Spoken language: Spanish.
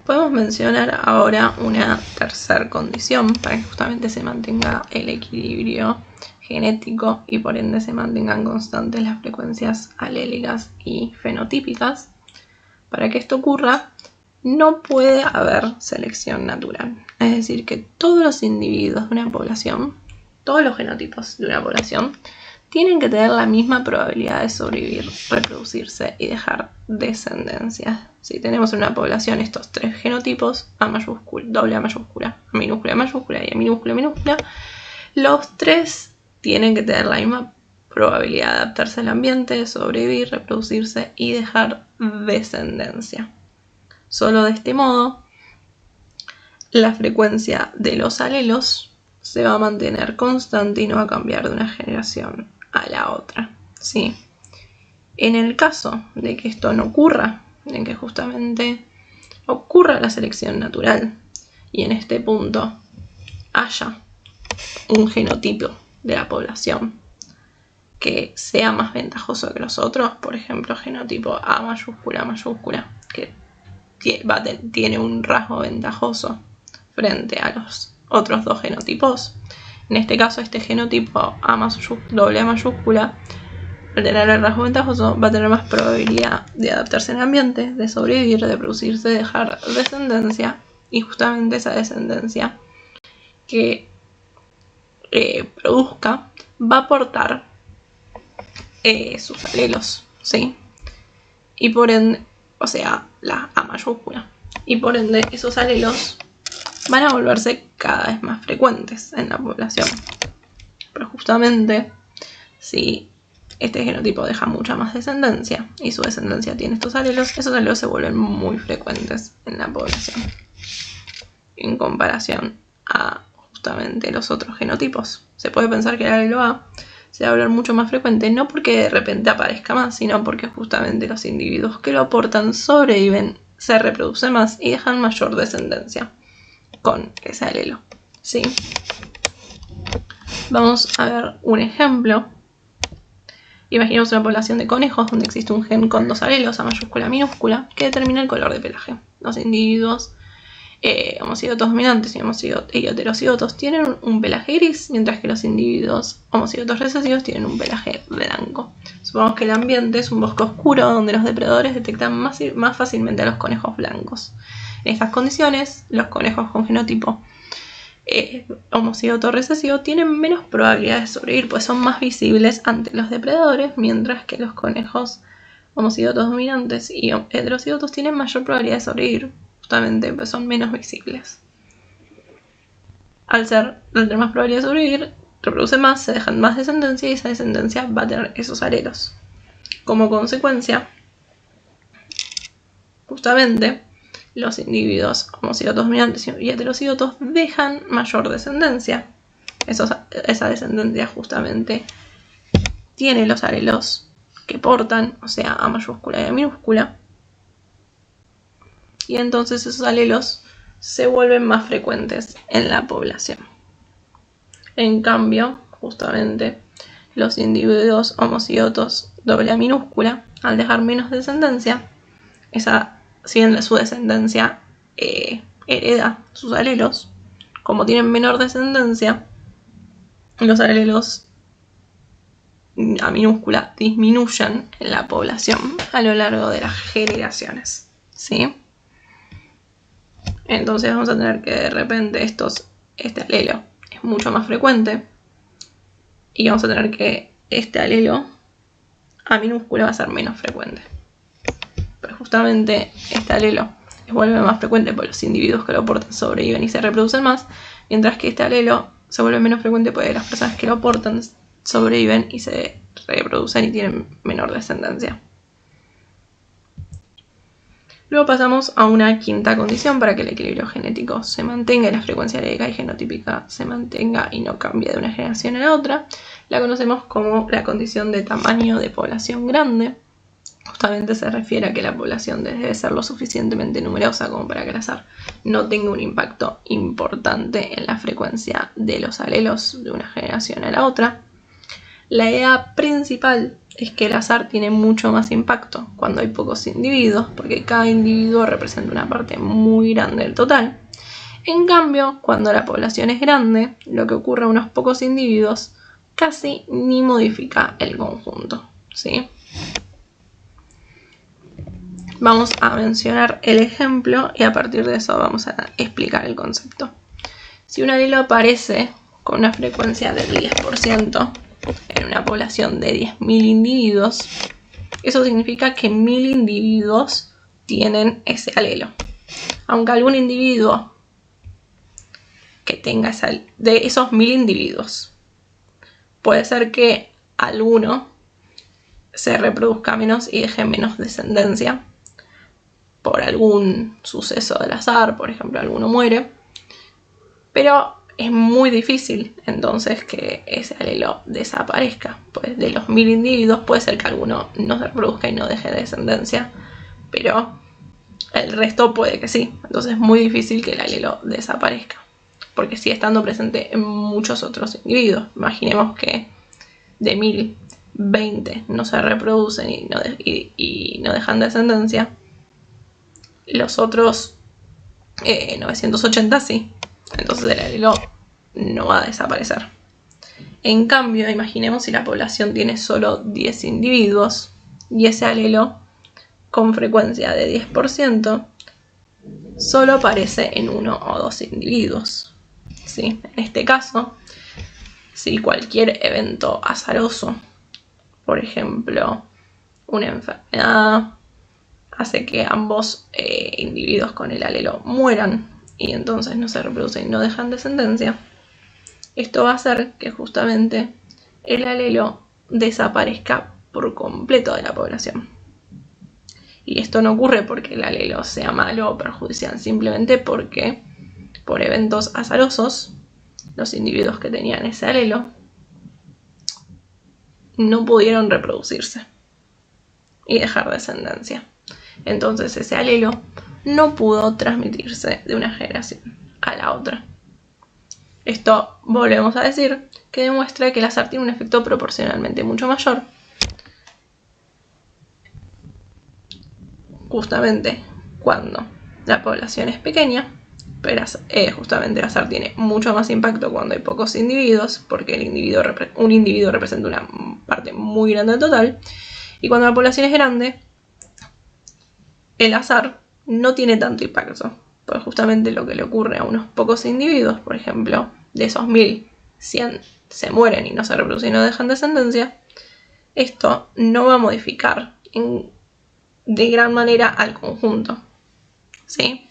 Podemos mencionar ahora una tercera condición para que justamente se mantenga el equilibrio genético y por ende se mantengan constantes las frecuencias alélicas y fenotípicas. Para que esto ocurra, no puede haber selección natural. Es decir, que todos los individuos de una población, todos los genotipos de una población, tienen que tener la misma probabilidad de sobrevivir, reproducirse y dejar descendencia. Si tenemos en una población estos tres genotipos, A mayúscula, doble A mayúscula, A minúscula mayúscula y A minúscula minúscula, los tres tienen que tener la misma probabilidad de adaptarse al ambiente, sobrevivir, reproducirse y dejar descendencia. Solo de este modo, la frecuencia de los alelos se va a mantener constante y no va a cambiar de una generación a la otra, ¿sí? En el caso de que esto no ocurra, en que justamente ocurra la selección natural y en este punto haya un genotipo de la población que sea más ventajoso que los otros, por ejemplo, genotipo A mayúscula, que tiene un rasgo ventajoso frente a los otros dos genotipos. En este caso, este genotipo doble A mayúscula, al tener el rasgo ventajoso, va a tener más probabilidad de adaptarse al ambiente, de sobrevivir, de producirse, de dejar descendencia, y justamente esa descendencia que produzca va a aportar sus alelos, ¿sí? Y por ende, o sea, la A mayúscula. Y por ende, esos alelos van a volverse cada vez más frecuentes en la población. Pero justamente, si este genotipo deja mucha más descendencia y su descendencia tiene estos alelos, esos alelos se vuelven muy frecuentes en la población en comparación a justamente los otros genotipos. Se puede pensar que el alelo A se va a volver mucho más frecuente, no porque de repente aparezca más, sino porque justamente los individuos que lo aportan sobreviven, se reproducen más y dejan mayor descendencia con ese alelo, ¿sí? Vamos a ver un ejemplo. Imaginemos una población de conejos donde existe un gen con dos alelos, A mayúscula minúscula, que determina el color de pelaje. Los individuos homocigotos dominantes y heterocigotos tienen un pelaje gris, mientras que los individuos homocigotos recesivos tienen un pelaje blanco. Supongamos que el ambiente es un bosque oscuro donde los depredadores detectan más fácilmente a los conejos blancos. En estas condiciones, los conejos con genotipo homocigoto recesivo tienen menos probabilidades de sobrevivir, pues son más visibles ante los depredadores, mientras que los conejos homocigotos dominantes y heterocigotos tienen mayor probabilidad de sobrevivir, justamente pues son menos visibles. Al tener más probabilidad de sobrevivir, reproducen más, se dejan más descendencia y esa descendencia va a tener esos alelos. Como consecuencia, justamente, los individuos homocigotos dominantes y heterocigotos dejan mayor descendencia. Esa descendencia justamente tiene los alelos que portan, o sea, A mayúscula y A minúscula. Y entonces esos alelos se vuelven más frecuentes en la población. En cambio, justamente, los individuos homocigotos doble A minúscula, al dejar menos descendencia, si bien su descendencia hereda sus alelos, como tienen menor descendencia, los alelos A minúscula disminuyen en la población a lo largo de las generaciones, ¿sí? Entonces vamos a tener que de repente este alelo es mucho más frecuente y vamos a tener que este alelo A minúscula va a ser menos frecuente. Pero justamente este alelo se vuelve más frecuente porque los individuos que lo portan sobreviven y se reproducen más, mientras que este alelo se vuelve menos frecuente porque las personas que lo portan sobreviven y se reproducen y tienen menor descendencia. Luego pasamos a una quinta condición para que el equilibrio genético se mantenga y la frecuencia alélica y genotípica se mantenga y no cambie de una generación a la otra. La conocemos como la condición de tamaño de población grande. Justamente se refiere a que la población debe ser lo suficientemente numerosa como para que el azar no tenga un impacto importante en la frecuencia de los alelos de una generación a la otra. La idea principal es que el azar tiene mucho más impacto cuando hay pocos individuos, porque cada individuo representa una parte muy grande del total. En cambio, cuando la población es grande, lo que ocurre a unos pocos individuos casi ni modifica el conjunto, ¿sí? Vamos a mencionar el ejemplo y a partir de eso vamos a explicar el concepto. Si un alelo aparece con una frecuencia del 10% en una población de 10.000 individuos, eso significa que 1.000 individuos tienen ese alelo. Aunque algún individuo que tenga de esos 1.000 individuos, puede ser que alguno se reproduzca menos y deje menos descendencia por algún suceso del azar, por ejemplo, alguno muere, pero es muy difícil entonces que ese alelo desaparezca. Pues de los 1.000 individuos puede ser que alguno no se reproduzca y no deje descendencia, pero el resto puede que sí. Entonces es muy difícil que el alelo desaparezca, porque sigue estando presente en muchos otros individuos. Imaginemos que de 1.000, 20 no se reproducen y no dejan descendencia. Los otros 980 sí. Entonces el alelo no va a desaparecer. En cambio, imaginemos si la población tiene solo 10 individuos y ese alelo con frecuencia de 10% solo aparece en 1 o 2 individuos, ¿sí? En este caso, si cualquier evento azaroso, por ejemplo, una enfermedad, hace que ambos individuos con el alelo mueran y entonces no se reproducen y no dejan descendencia, esto va a hacer que justamente el alelo desaparezca por completo de la población. Y esto no ocurre porque el alelo sea malo o perjudicial, simplemente porque por eventos azarosos los individuos que tenían ese alelo no pudieron reproducirse y dejar descendencia. Entonces ese alelo no pudo transmitirse de una generación a la otra. Esto, volvemos a decir, que demuestra que el azar tiene un efecto proporcionalmente mucho mayor. Justamente cuando la población es pequeña, pero justamente el azar tiene mucho más impacto cuando hay pocos individuos, porque un individuo representa una parte muy grande del total, y cuando la población es grande, el azar no tiene tanto impacto, pues justamente lo que le ocurre a unos pocos individuos, por ejemplo, de esos 1.000, 100 se mueren y no se reproducen y no dejan descendencia, esto no va a modificar de gran manera al conjunto, ¿sí?